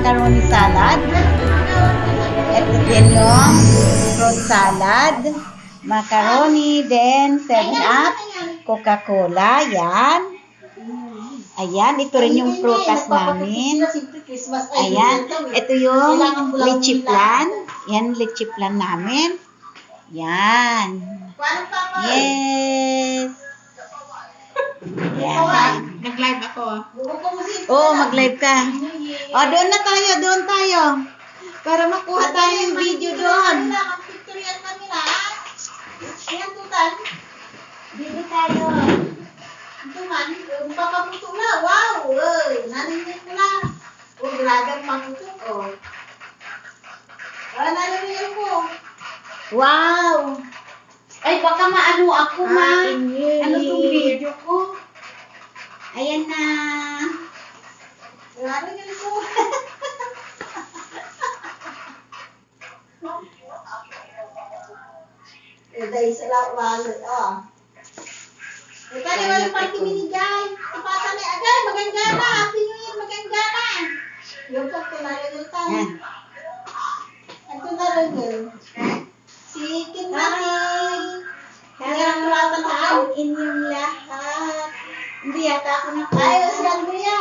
macaroni salad. Ito din yung fruit salad. Macaroni, then 7-Up, Coca-Cola, yan. Ayan, ito rin yung prutas namin. Ayan, ito yung leche plan. Yan, leche plan namin. Yan. Yes. Yan. Nag-live ako. Oo, mag-live ka. O, doon na tayo, doon tayo. Para makuha tayo yung video doon. Yan tutan. Dito tayo. Ito man, papaputo na. Wow! Naninig ko na. Gragang maputo. Naninig ko. Wow! Ay, baka maano ako, ma. Ano tong video? video ko? Ayan na. Naninig ko. Dahil sa lawalo. Ika na walang party binigay. Ipasa na agay. Maganda na. Happy New Year. Maganda na. Yung po, tunalagultan. Yan. Ang tunalagul. Si Kinati. Kaya ang Ang inyong lahat. Hindi yata ako na. Ayos si Andrea.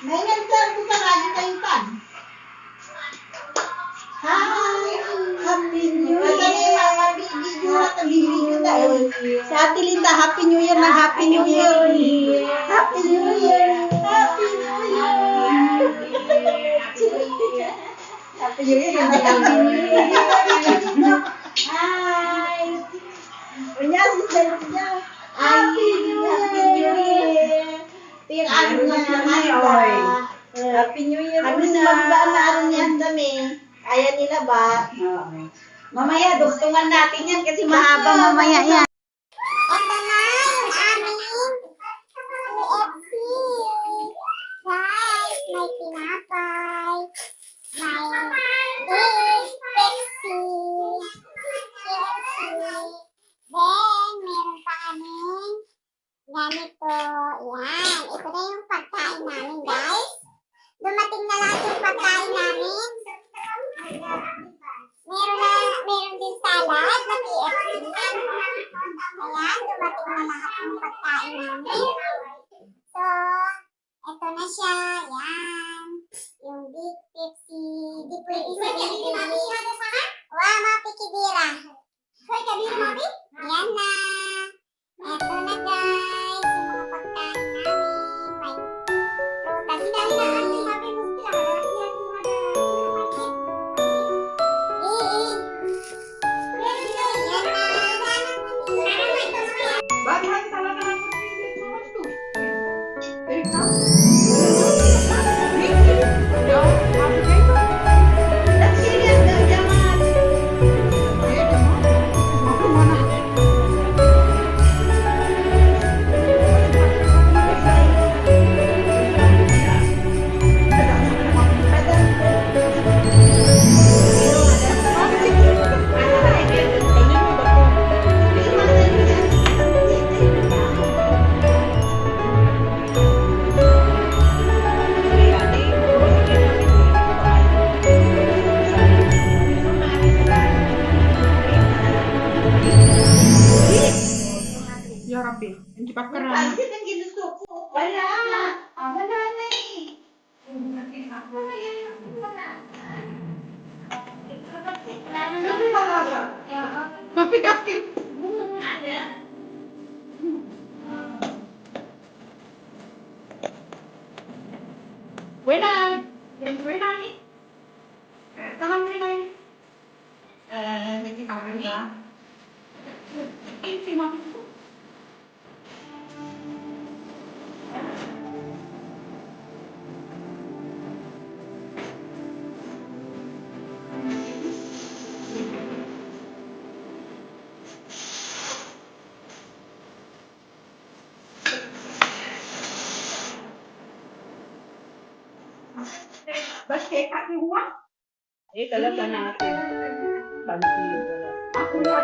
May nagtan ko sa radyo kayong pan. Hi! Happy New Basta may Year. video na tabibigyo tayo. Sa Ate Linda, Happy New Year na Happy New Year. Happy New Year. Happy New Year! Happy New Year. Happy New Year. Hi! Unya, si Cynthia. Happy New Year! Ito yung ano na naman. Happy New Year Ano muna. si Magdaan na aron yan dami? Kaya nila ba? Oo. Mamaya, dugtungan natin yan kasi mahaba mamaya yan. Ito na yung aming KFC. Guys, may tinapay, may beef, Pepsi, KFC. Then, meron pa kaming ganito. Yan. Ito na yung pagkain namin, guys. Dumating na lahat yung pagkain namin. Meron din salad na KFC. Ayan, dumating na lahat ng pagkain namin. So, eto na siya. Ayan. Yung big Pepsi. Di pwede sa wow, mga pikidira. Hoy, kabira, mami? Ayan na. Eto na, guys. Yung mga pagkain namin. May prutas na lang. Ya Rabbi, hindi pa Pansit ang ginusto ko. Wala. Wala na eh. Mapigasin. Wala. Wala ni. Tangan mo na yun. Hindi ka wala. Si mami ko. Basket aking huwag. Eh, talaga natin. Pansin. Ako na,